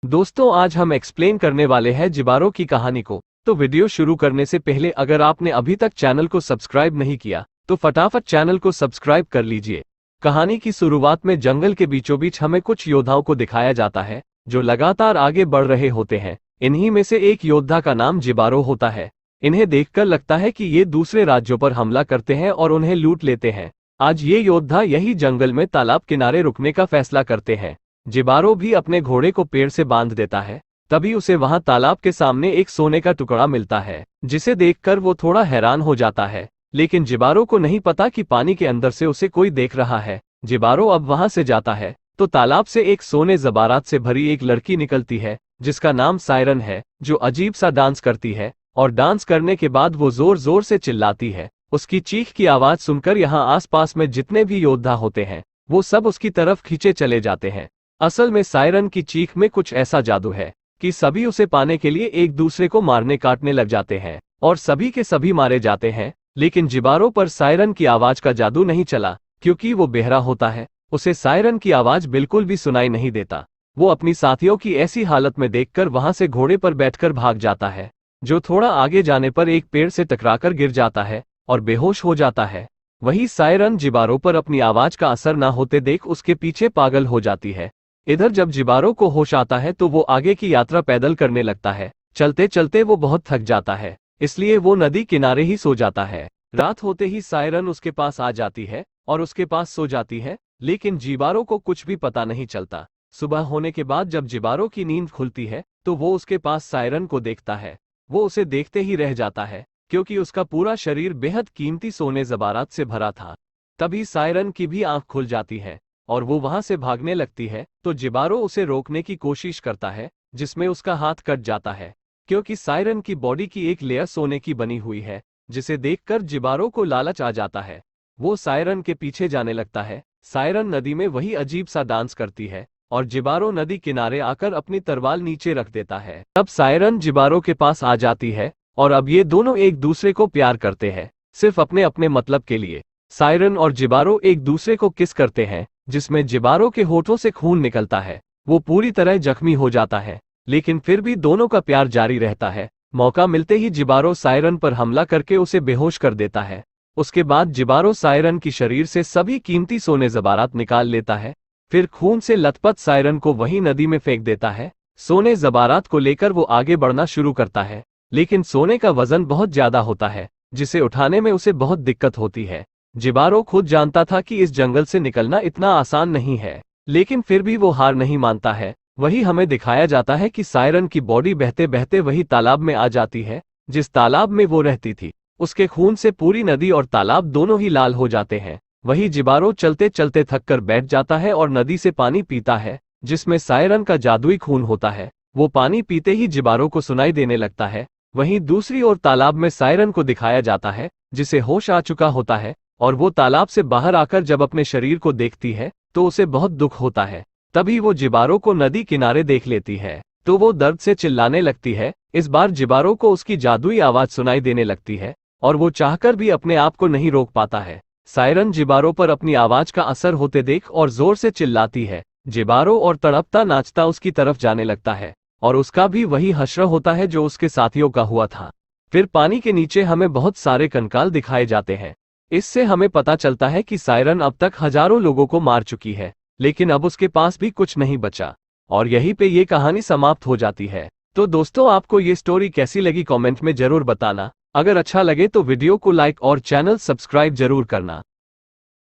दोस्तों आज हम एक्सप्लेन करने वाले हैं जिबारो की कहानी को। तो वीडियो शुरू करने से पहले अगर आपने अभी तक चैनल को सब्सक्राइब नहीं किया तो फटाफट चैनल को सब्सक्राइब कर लीजिए। कहानी की शुरुआत में जंगल के बीचों बीच हमें कुछ योद्धाओं को दिखाया जाता है जो लगातार आगे बढ़ रहे होते हैं। इन्हीं में से एक योद्धा का नाम जिबारो होता है। इन्हें देखकर लगता है कि ये दूसरे राज्यों पर हमला करते हैं और उन्हें लूट लेते हैं। आज ये योद्धा यही जंगल में तालाब किनारे रुकने का फैसला करते हैं। जिबारो भी अपने घोड़े को पेड़ से बांध देता है। तभी उसे वहां तालाब के सामने एक सोने का टुकड़ा मिलता है, जिसे देखकर वो थोड़ा हैरान हो जाता है। लेकिन जिबारो को नहीं पता कि पानी के अंदर से उसे कोई देख रहा है। जिबारो अब वहां से जाता है तो तालाब से एक सोने ज़बारात से भरी एक लड़की निकलती है जिसका नाम सायरन है, जो अजीब सा डांस करती है और डांस करने के बाद वो जोर जोर से चिल्लाती है। उसकी चीख की आवाज सुनकर यहाँ आसपास में जितने भी योद्धा होते हैं वो सब उसकी तरफ खींचे चले जाते हैं। असल में सायरन की चीख में कुछ ऐसा जादू है कि सभी उसे पाने के लिए एक दूसरे को मारने काटने लग जाते हैं और सभी के सभी मारे जाते हैं। लेकिन जिबारो पर सायरन की आवाज का जादू नहीं चला, क्योंकि वो बहरा होता है। उसे सायरन की आवाज बिल्कुल भी सुनाई नहीं देता। वो अपनी साथियों की ऐसी हालत में देखकर वहां से घोड़े पर बैठकर भाग जाता है, जो थोड़ा आगे जाने पर एक पेड़ से टकराकर गिर जाता है और बेहोश हो जाता है। वही सायरन जिबारो पर अपनी आवाज का असर न होते देख उसके पीछे पागल हो जाती है। इधर जब जिबारो को होश आता है तो वो आगे की यात्रा पैदल करने लगता है। चलते चलते वो बहुत थक जाता है, इसलिए वो नदी किनारे ही सो जाता है। रात होते ही सायरन उसके पास आ जाती है और उसके पास सो जाती है, लेकिन जिबारो को कुछ भी पता नहीं चलता। सुबह होने के बाद जब जिबारो की नींद खुलती है तो वो उसके पास सायरन को देखता है। वो उसे देखते ही रह जाता है, क्योंकि उसका पूरा शरीर बेहद कीमती सोने ज़बारात से भरा था। तभी सायरन की भी आंख खुल जाती है और वो वहां से भागने लगती है, तो जिबारो उसे रोकने की कोशिश करता है, जिसमें उसका हाथ कट जाता है, क्योंकि सायरन की बॉडी की एक लेयर सोने की बनी हुई है, जिसे देखकर जिबारो को लालच आ जाता है। वो सायरन के पीछे जाने लगता है। सायरन नदी में वही अजीब सा डांस करती है और जिबारो नदी किनारे आकर अपनी तरवाल नीचे रख देता है। तब सायरन जिबारो के पास आ जाती है और अब ये दोनों एक दूसरे को प्यार करते हैं, सिर्फ अपने अपने मतलब के लिए। सायरन और जिबारो एक दूसरे को किस करते हैं, जिसमें जिबारो के होठों से खून निकलता है। वो पूरी तरह जख्मी हो जाता है, लेकिन फिर भी दोनों का प्यार जारी रहता है। मौका मिलते ही जिबारो सायरन पर हमला करके उसे बेहोश कर देता है। उसके बाद जिबारो सायरन की शरीर से सभी कीमती सोने ज़बारात निकाल लेता है। फिर खून से लथपथ सायरन को वही नदी में फेंक देता है। सोने ज़बारात को लेकर वो आगे बढ़ना शुरू करता है, लेकिन सोने का वजन बहुत ज्यादा होता है, जिसे उठाने में उसे बहुत दिक्कत होती है। जिबारो खुद जानता था कि इस जंगल से निकलना इतना आसान नहीं है, लेकिन फिर भी वो हार नहीं मानता है। वही हमें दिखाया जाता है कि सायरन की बॉडी बहते बहते वही तालाब में आ जाती है जिस तालाब में वो रहती थी। उसके खून से पूरी नदी और तालाब दोनों ही लाल हो जाते हैं। वही जिबारो चलते चलते थककर बैठ जाता है और नदी से पानी पीता है, जिसमें सायरन का जादुई खून होता है। वो पानी पीते ही जिबारो को सुनाई देने लगता है। वहीं दूसरी ओर तालाब में सायरन को दिखाया जाता है, जिसे होश आ चुका होता है, और वो तालाब से बाहर आकर जब अपने शरीर को देखती है तो उसे बहुत दुख होता है। तभी वो जिबारो को नदी किनारे देख लेती है, तो वो दर्द से चिल्लाने लगती है। इस बार जिबारो को उसकी जादुई आवाज सुनाई देने लगती है और वो चाहकर भी अपने आप को नहीं रोक पाता है। सायरन जिबारो पर अपनी आवाज का असर होते देख और जोर से चिल्लाती है। जिबारो और तड़पता नाचता उसकी तरफ जाने लगता है और उसका भी वही हश्र होता है जो उसके साथियों का हुआ था। फिर पानी के नीचे हमें बहुत सारे कंकाल दिखाए जाते हैं। इससे हमें पता चलता है कि सायरन अब तक हजारों लोगों को मार चुकी है, लेकिन अब उसके पास भी कुछ नहीं बचा और यहीं पे ये कहानी समाप्त हो जाती है। तो दोस्तों आपको ये स्टोरी कैसी लगी कमेंट में जरूर बताना। अगर अच्छा लगे तो वीडियो को लाइक और चैनल सब्सक्राइब जरूर करना।